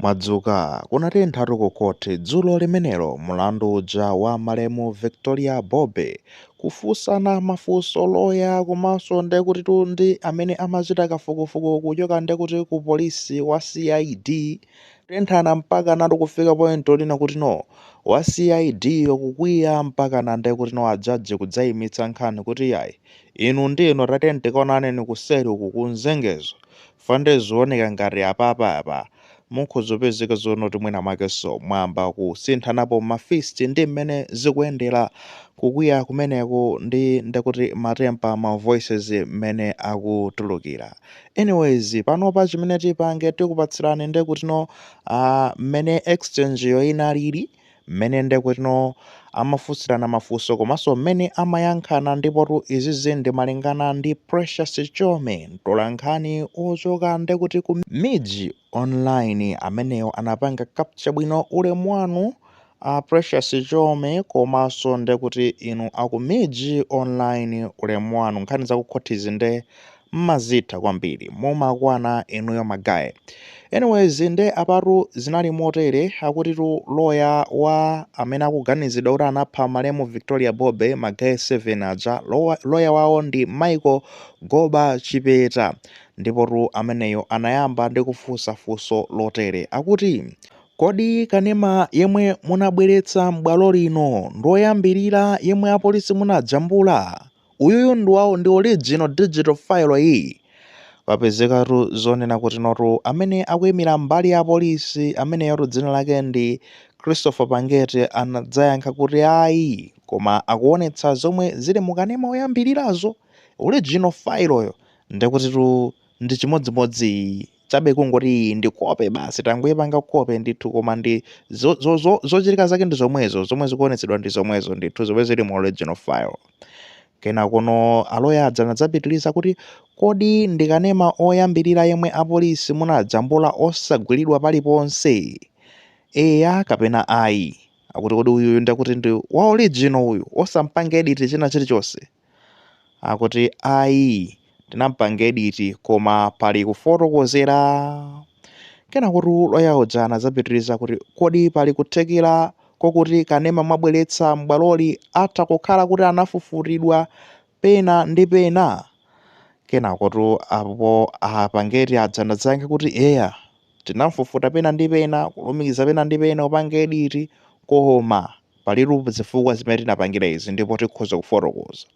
Mwadzuka kunatentha ku khoti dzulo limenelo mlandu uja wa malemu Victoria Bobbe kufunsana mafunso loya komanso ndekuti ndi amene amachita kafukufuku kuchoka ndekuti ku polisi wa CID tenthana mpaka nati kufika point lina kuti no wa CID okukwiya mpaka na ndekuti no ajaji kudzayimitsa nkhani kuti yayi inu ndinu tatente kaonaneni kuseri uku kunzengezo fande zioneka ngati apapa mukhuzopezeka zonoti mwina mwakenso mwamba kusinthanapo mafisti ndi mmene zikuyendera kukwiya kumeneko ndi ndekuti matempa ma voices mmene akutulukira. Anyways panopa chimene tipange tikupatsirani ndekuti no mmene exchange yo inalili mmene ndekuti no amafunsirana mafunso komanso mmene amayankhana ndipotu izizi ndi malingana ndi Precious Chome mtolankhani ochoka ndekuti ku midzi online ameneyo anapanga capture bwino ulemu wanu Precious Chome komanso ndekuti inu aku midzi online ulemu wanu nkhani zakukhotizi nde mmazitha kwambiri mumakwana inuyo magayi. Anyways nde apatu zinali motere akutitu loya wa amene akuganizidwa kuti anapha malemu Victoria Bobbe magayi 7 aja loya wawo ndi Michael Goba Chipeta ndipotu ameneyo anayamba ndi kufunsa funso lotere akuti kodi kanema yemwe munabweretsa m'bwalo lino ndoyambirira yemwe apolisi munajambula uyuyu ndi wawo ndi original digital file iyi papezekatu zonena kuti notu amene akuyimira mbali ya polisi ameneyo dzina lake ndi Christopher Pangete anadzayankha kuti ayi koma akuonetsa zomwe zili mukanema oyambirirazo original file yo ndekutitu ndi chimodzimodzi chabe kungoti ndi kope basi tangoyipanga kope ndithu koma ndi zochitika zake ndi zomwezo zomwe zikuonetsedwa ndi zomwezo ndithu zomwe zili mu original file. Kena kuno aloya adza anadzapitiriza kuti kodi ndikanema oyambirira yemwe apolisi munajambula osagwiridwa paliponse eya kapena ayi akuti kodi uyu ndekuti ndi wa original uyu osampanga edit china chilichonse akuti ayi tinampanga edit koma pali kufotokozera. Kena kuti loya uja anadzapitiriza kuti kodi pali kuthekera kokuti kanema mwabweretsa m'bwaloli atha kukhala kuti anafufuridwa pena ndi pena. Kena kuti apo Pangete adza anadzayankha kuti eya tinafufuta pena ndi pena kulumikiza pena ndi pena upanga edit koma palitu zifukwa zimene tinapangira izi ndipo tikhoza kufotokoza.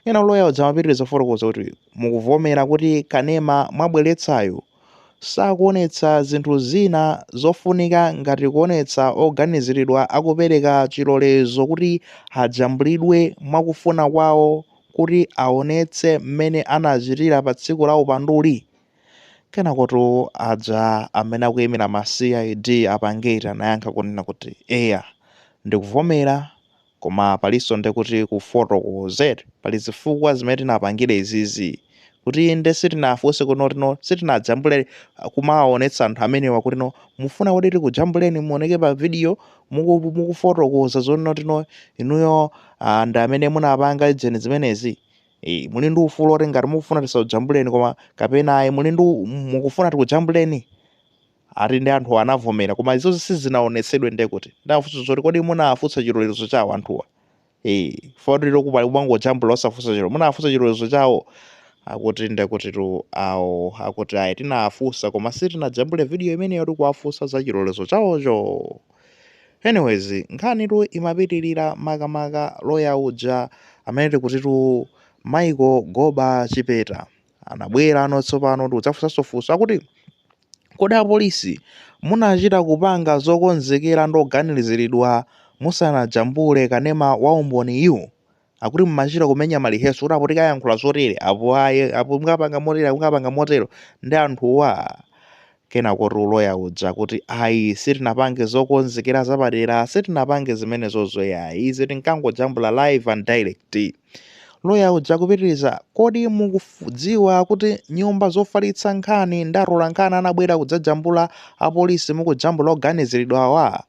Kena loya uja amapitiriza kufotokoza kuti mukuvomera kuti kanema mwabweretsayo sakuonetsa zinthu zina zofunika ngati kuonetsa oganiziridwa akupereka chilolezo kuti ajambulidwe mwakufuna kwawo kuti aonetse mmene anachitira pa tsiku la upanduli. Kena kuti aja amene akuyimira ma CID Pangete anayankha kunena kuti eya ndikuvomera koma palinso ndekuti kufotokozera pali zifukwa zimene tinapangira izizi kuti inde sitinafunse kunotino sitinajambule kumaonetsa anthu amenewa kuti no mufuna kuti tikujambuleni muoneke pa video mukufotokoza zonotino inuyo ndi amene munapanga ijeni zimenezi muli ndi ufulu oti ngati mukufuna tisajambuleni koma kapena ayi muli ndi mukufuna tikujambuleni ati ndi anthu anavomera koma izo sizinaonetsedwe ndekuti ndafunsa zoti kodi munafunsa chilolezo chawo anthuwa fodiro kupali kumangojambula osafunsa chilo munafunsa chilolezo chawo akuti ndekuti tu awo akuti ayi tinafunsa koma sitinajambule video imeneyo tikuwafunsa za chilolezo chawocho. Anyways nkhani tu imapitirira makamaka loya uja amene tikuti tu Michael Goba Chipeta anabwera anotsopano tikudzafunsanso funso akuti kodi apolisi munachita kupanga zokonzekera ndoganiziridwa musanajambule kanema waumboni iwo akuti mmachita kumenya maliheso kuti apo tikayankhula zotere apo mukapanga motere mukapanga motero ndi anthuwa. Kena kuti loya uja kuti ayi sitinapange zokonzekera zapadera sitinapange zimenezozo yayi izi tinkangojambula live and direct. Loya uja kupitiriza kodi mukudziwa kuti nyumba zofalitsa nkhani ndatola nkhani anabwera kudzajambula apolisi mukujambula oganiziridwa awa.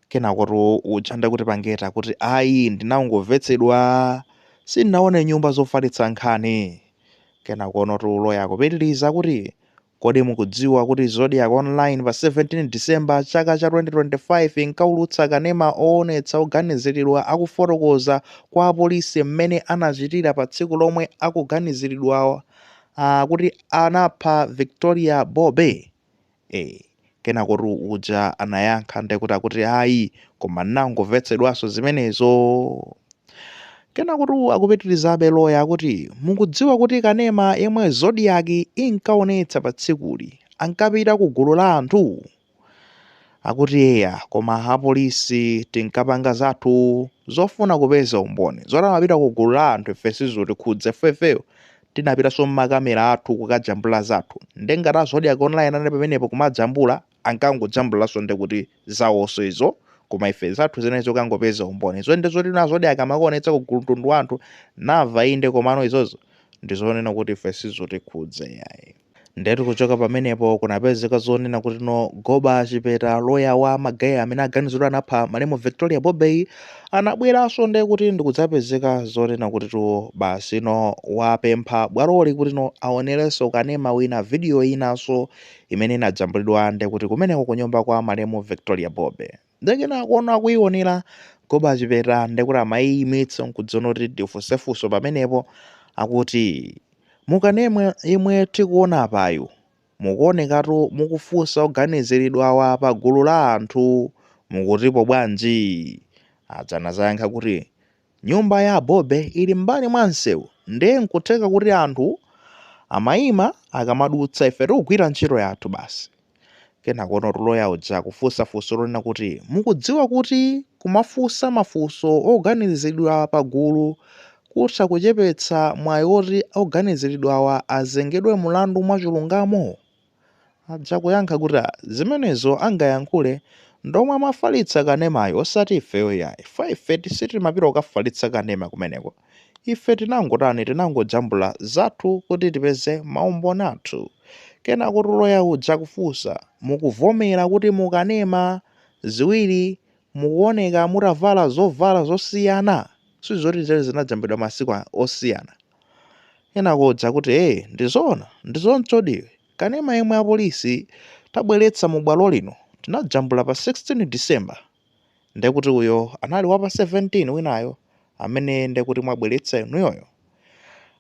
Kena kuti uja ndekuti Pangete kuti ayi ndinangomvetsedwa sindinaone nyumba zofalitsa nkhani. Kena kono tu loya kupitiriza kuti kodi mukudziwa kuti Zodiac Online pa 17 December chaka cha 2025 inkaulutsa kanema oonetsa oganiziridwa akufotokoza kwa apolisi mmene anachitira pa tsiku lomwe akuganiziridwa kuti anapha Victoria Bobe. Kenako uja anayankha ndekuti ayi koma nangomvetsedwanso zimenezo. Kenako akupitirizabe loya kuti mukudziwa kuti kanema yemwe Zodiac inkaonetsa pa tsikuli ankapita ku gulu la anthu. Akuti eya koma apolisi tinkapanga zathu zofuna kupeza umboni zoti amapita ku gulu la anthu ife sizotikhudza ifeyo tinapitanso mmakamera athu kukajambula zathu ndengati Zodiac Online anali pamenepo kumajambula ankangojambulanso ndekuti zawonso izo koma ife zathu zinezo kangopeza umboni izo ndizo tina Zodiac amakuonetsa ku gulu mtundu wanthu nava inde komano izozo ndizonena kuti ife sizotikhudza yayi. Ndetu kuchoka pamenepo kunapezeka zonena kuti Goba Chipeta loya wa magayi amene aganizidwa anapha malemu Victoria Bobe anabweranso ndekuti ndikudzapezeka zonena kuti basi wapempha bwaroli kuti aonerenso kanema wina video inanso imene inajambulidwa ndekuti kumeneko kunyumba kwa malemu Victoria Bobe. Ndekena kuona kuionera Goba Chipeta ndekuti amayimitsa nkudziona kuti ndifunsefunso pamenepo akuti mukanema imwe tikuona apayo mukuonekatu mukufunsa oganiziridwa pa gulu la anthu mukutipo bwanji. Adzanazayankha kuti nyumba ya Bobe ili mbali mwa msewu ndiye nkutheka kuti anthu amayima akamadutsa ife tikugwira ntchito yathu basi. Kenako loya uja kufunsa funso lonena kuti mukudziwa kuti kumafunsa mafunso oganiziridwa pa gulu kutha kuchepetsa mwayi woti oganiziridwawa azengedwe mulandu mwachilungamo. Adza kuyankha kuti zimenezo angayankhule ndomwe amafalitsa kanemayo osati ifeyo yayi. Ife sitimapita kukafalitsa kanema kumeneko. Ife tinangojambula zathu kuti tipeze maumboni athu. Kenako loya uja kufunsa mukuvomera kuti mukanema ziwiri mukuoneka mutavala zovala zosiyana sizoti zinajambidwa masiku osiyana. Kenako uja kuti ndizonchodi kanema yemwe apolisi tabweretsa mu bwalo lino tinajambula pa 16 December ndekuti uyo anali wapa 17 winayo amene ndekuti mwabweretsa inuyoyo.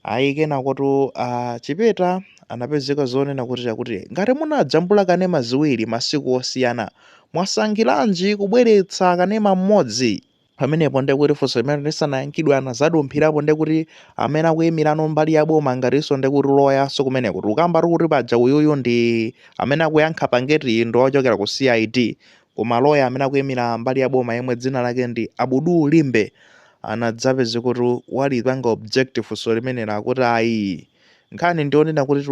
Ayi kenako Chipeta anapezeka zonena kuti ngati munajambula kanema ziwiri masiku osiyana mwasankhiranji kubweretsa kanema mmodzi. Pamenepo ndekuti funso limene lisanayankhidwe anazadumphirapo ndekuti amene akuyimirano mbali ya boma ngatinso ndekuti loyanso kumeneko ukamba kuti paja uyuyu ndi amene akuyankha pangeti ndo ochokera ku CID koma loya amene akuyimira mbali ya boma yemwe dzina lake ndi Abudu Limbe anadzapeze kuti walipanga objective funso limenelo akuti ayi nkhani ndionena kuti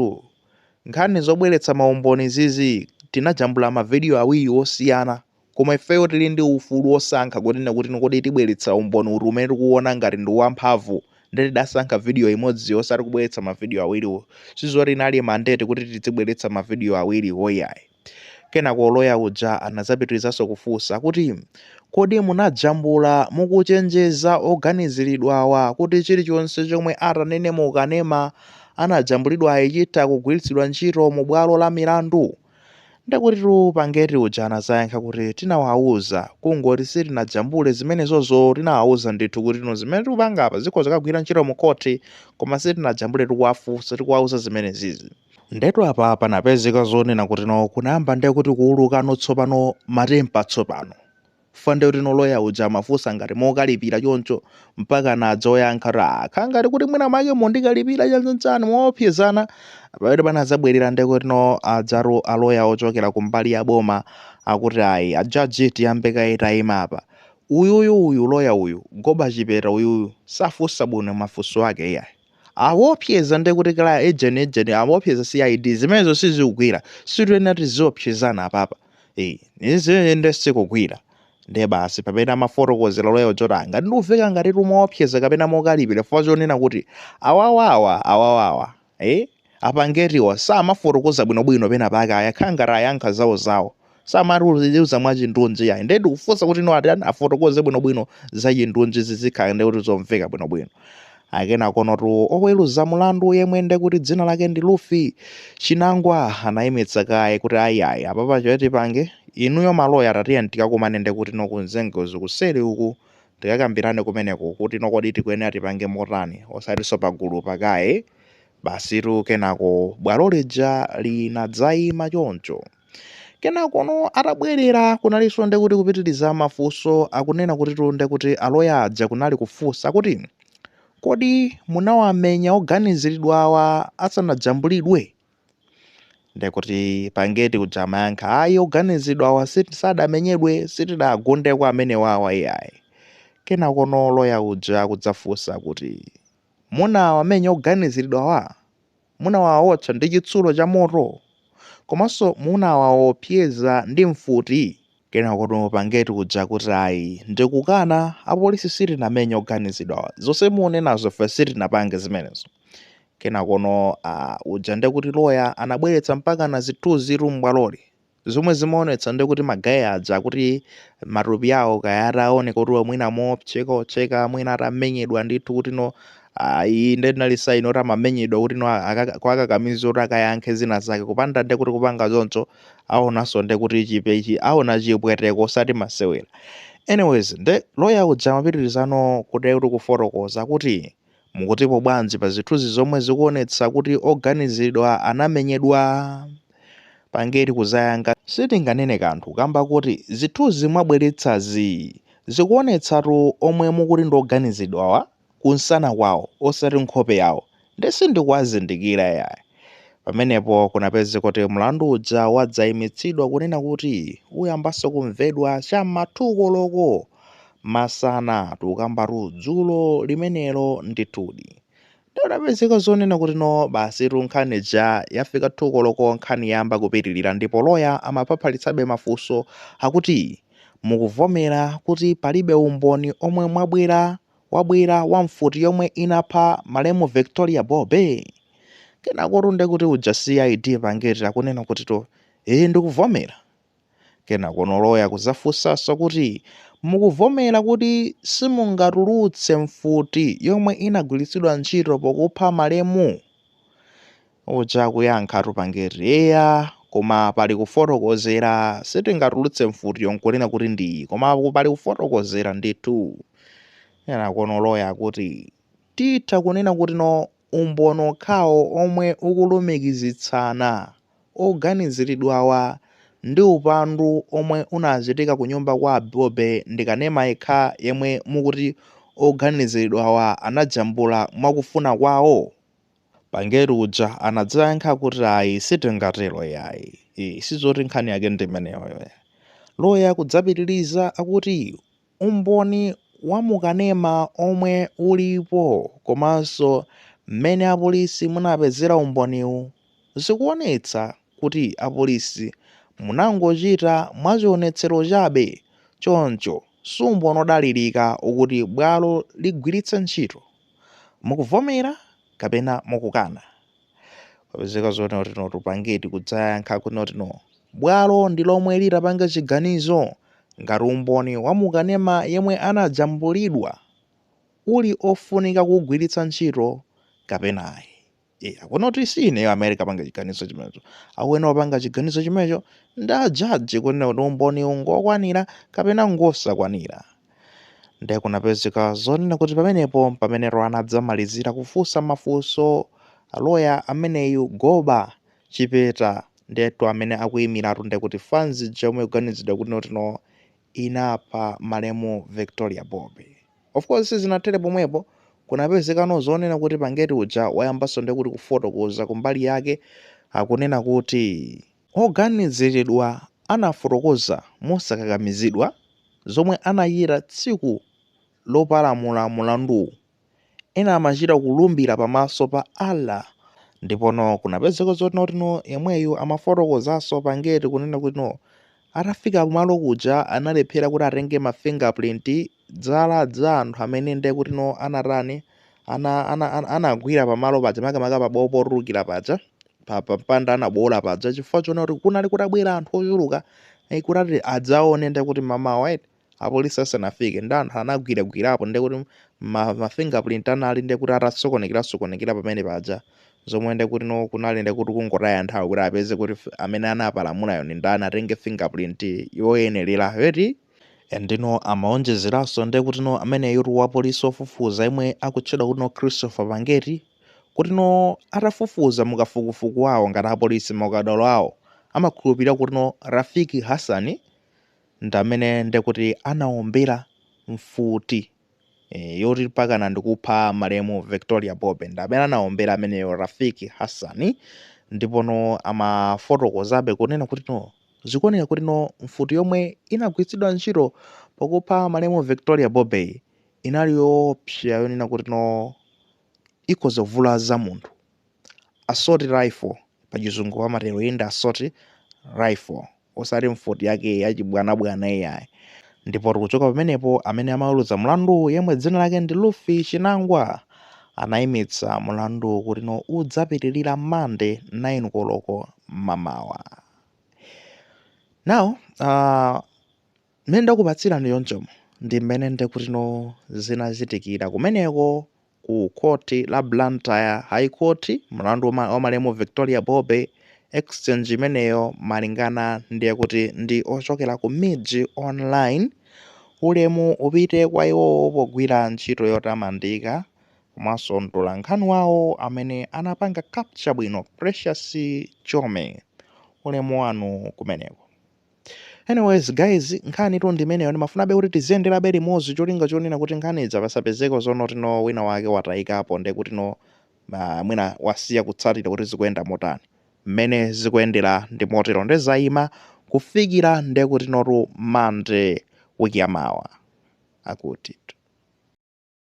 nkhani zobweretsa maumboni zizi tinajambula mavidiyo awiri osiyana koma ifeyo tili ndi ufulu osankha kunena kuti kodi tibweretsa umboni kuti umene tikuona ngati ndi wamphamvu ndeti dasankha video imodzi osati kubweretsa mavidiyo awiri sizoti inali mandate kuti tizibweretsa mavidiyo awiri oyayi. Kenako loya uja anazapitirizanso kufunsa kuti kodi munajambula mukuchenjeza oganiziridwawa kuti chilichonse chomwe atanene mukanema anajambulidwa ayichita kugwiritsidwa ntchito mu bwalo la milandu. Ndekuti pangeti uja anazayankha kuti tinawawuza kungoti sitinajambule zimenezozo tinawawuza ndithu kuti zimene tikupanga apa zikhoza kagwira ntchito mu khoti koma sitinajambule tikuwafunsa tikuwawuza zimenezizi. Ndetu apa panapezeka zonena kuti kunayamba ndekuti kuulukano tsopano matempa tsopano fande kuti loya uja amafunsa ngati mokalipira choncho mpaka nadza oyankha khangati kuti mwina make mondikalipira chanchani moopsezana pamene panazabwerera ndekuti adzaro aloya ochokera kumbali ya boma akuti ayi ajaji tiyambe kaitayima apa uyu loya uyu Goba Chipeta uyu safunsa bwino mafunso ake iyayi awopseza ndekuti kala agent awopseza CID zimenezo sizikugwira situyenera tiziopsezana apapa izi sikugwira. Ndiye basi pamene amafotokozera loya uja ngati ndikuveka ngati tumaopseza kapena mokalipira chifukwa chonena kuti awawawa apangetiwa samafotokoza bwinobwino pena pake ayakhala ngati ayankha zawo samatiuza mwachindunji yayi ndedi kufunsa kuti ati afotokoze bwinobwino za chindunji zizikhala ndekuti zomveka bwinobwino. akena konotu oweruza mulandu yemwe nde kuti dzina lake ndi Luffy Chinangwa anayimitsa kaye kuti ayiayi apapa choti pange inuyo maloya tatiye tikakumane nde kuti nokunzengozi kuseri uku tikakambirane kumeneko kuti nokodi tikuyenera tipange motani osatinso pagulu pakaye basitu kenako bwalo lija linadzayima choncho. Kenakono atabwerera kunalinso nde kuti kupitiriza mafunso akunena kuti tunde kuti aloya aja kunali kufunsa kuti kodi munawamenya oganiziridwawa asanajambulidwe? Ndekuti pangeti kuja amayankha ayi oganiziridwawa sadamenyedwe sitidagondeko amenewawa iyayi. Kenakono loya uja kudzafunsa kuti munawamenya oganiziridwawa, munawawotcha ndi chitsulo cha moto, komanso munawaopseza ndi mfuti? Kenakono pangeti kuja kuti ayi ndikukana apolisi sitinamenye oganiziridwawa, zonse munenazo fe sitinapange zimenezo. Kenakono uja nde kuti loya anabweretsa mpaka na zithunzi m'bwaloli zomwe zimaonetsa nde kuti magayi aja kuti matupi awo kaya ataoneka kuti mwina mocheka mwina atamenyedwa ndithu kuti no iyi nde ndinalisaino kuti amamenyedwa kuti no kwakakamiza kuti akayankhe zina zake kupanda nde kuti kupanga zoncho aonanso nde kuti chipechi aona chipweteko osati masewera. Anyways, nde loya uja amapitirizano kuti kufotokoza kuti mukutipo bwanji pa zithunzi zomwe zikuonetsa kuti oganiziridwa anamenyedwa. Pangeti kuzayankha sitinganene kanthu kamba kuti zithunzi mwabweretsazi zikuonetsatu omwe mukuti ndoganiziridwawa kunsana kwawo osati nkhope yawo nde sindikuwazindikira yayi. Pamenepo kunapezeka kuti mlandu uja wadzayimitsidwa kunena kuti uyambanso kumvedwa cham'mathukoloko masana tukambatu dzulo limenelo ndithudi. Ndinapezeka zonena kuti no basi nkhani ja yafika thukoloko nkhani yamba kupitirira ndipo loya amaphapharitsabe mafunso akuti mukuvomera kuti palibe umboni omwe wabwera wa mfuti yomwe inapha malemu Victoria Bobe? Kenako nde kuti uja CID pangeti akunena kuti to ndikuvomera. Kenako loya kuzafunsanso kuti mukuvomera kuti simungatulutse mfuti yomwe inagwiritsidwa ntchito pokupha malemu? Uja kuyankha pangeti eya koma pali kufotokozera sitingatulutse mfuti yonkunena kuti ndiyi koma pali kufotokozera ndithu. Kenako loya kuti titha kunena kuti no umboni okhawo omwe ukulumikizitsana oganiziridwawa ndi upandu omwe unachitika ku nyumba kwa Bobe ndikanema yekha yemwe mukuti oganiziridwawa anajambula mwakufuna kwawo. Pangeti uja anadzayankha kuti ayi sitingatero yayi sizoti nkhani yake ndimeneyo. Loya kudzapitiriza akuti umboni wamukanema omwe ulipo komanso mmene apolisi munapezera umboniwu zikuonetsa kuti apolisi munangochita mwachionetsero chabe choncho sumboni odalirika ukuti bwalo ligwiritse ntchito. Mukuvomera kapena mukukana? Kapezeka zonena kuti no pangeti kudzayankha kuti no bwalo ndi lomwe litapanga chiganizo ngati umboni wamukanema yemwe anajambulidwa uli ofunika kugwiritsa ntchito kapena ayi. Akunoti sineyo America panga chiganizo chimenecho awena opanga chiganizo chimenecho ndi ajaji kunena kuti umboni ngokwanira kapena ngosakwanira. Nde kunapezeka zonena kuti pamenepo anadzamalizira kufunsa mafunso aloya ameneyu Goba Chipeta ndetu amene akuyimiratu nde kuti fanzi jomwe kuganizidwa kuti no inapha malemu Victoria Bobe. Of course zinatere pomwepo kunapezekano zonena kuti pangeti uja wayambanso nde kuti kufotokoza kumbali yake akunena kuti oganiziridwa anafotokoza mosakakamizidwa zomwe anayira tsiku lopalamula mulandu ena amachita kulumbira pamaso pa Allah. Ndipo no kunapezeka zonena kuti no yemweyu amafotokozanso pangeti kunena kuti no atafika kumalo kuja analephera kuti atenge ma fingerprint dzala za anthu amene nde kuti no anatani anagwira pamalo paja makamaka pabowo potulukira paja papanda anabowola paja chifukwa chona kuti kunali kutabwera anthu ochuluka kuti adzaone nde kuti mamawa apolisi asanafike ndi anthu anagwiragwirapo ndi kuti ma fingerprint anali ndi kuti atasokonekera pamene paja, zomwe ndi kuti kunali ndi kuti kungotaya nthawi kuti apeze kuti amene anapalamulayo ndi ndani, atenge fingerprint yoyenerera yoti. Ndino amaonjezeranso ndi kuti amene yuti wa polisi ofufuza imwe akutchedwa kuti Christopher Pangeti, kuti atafufuza mukafukufuku wawo ngati apolisi makadalo awo amakhulupirira kuti Rafiki Hassan ndi amene ndi kuti anaombera mfuti yoti pakana ndikupha malemu Victoria Bobe, ndi amene anaombera ameneyo Rafiki Hassan. Ndipo amafotokozabe kunena kuti zikuoneka kuti mfuti yomwe inagwiritsidwa ntchito pakupha malemu Victoria Bobe inali yoopsa, yonena kuti ikhoza kuvulaza munthu. Assault rifle pachizungu amatero inde assault rifle, osati mfuti yake yachibwanabwana iyayi. Ndipo tikuchoka pamenepo amene amaweruza mlandu yemwe dzina lake ndi Luffy Chinangwa anayimitsa mlandu kuti udzapitirira Monday 9 koloko mamawa. Now mmene ndakupatsirani yonjomo ndi mmene ndi kuti zinachitikira kumeneko ku koti la Blantyre High Court, mlandu wa malemu Victoria Bobe. Exchange imeneyo malingana ndiye kuti ndi ochokera ku Midzi Online. Ulemu upite kwa iwo pogwira ntchito yotamandika komanso mtolankhani wawo amene anapanga capture bwino Precious Chome. Ulemu wanu kumeneko. Anyways guys, nkhani tu ndimeneyo ndimafunabe kuti tiziyenderabe limodzi cholinga chonena kuti nkhani idza pasapezeko zono wina wake watayikapo ndi kuti mwina wasiya kutsatira kuti zikuyenda motani. Mmene zikuyendera ndi motero ndezayima kufikira ndi kuti Monday wiki yamawa akuti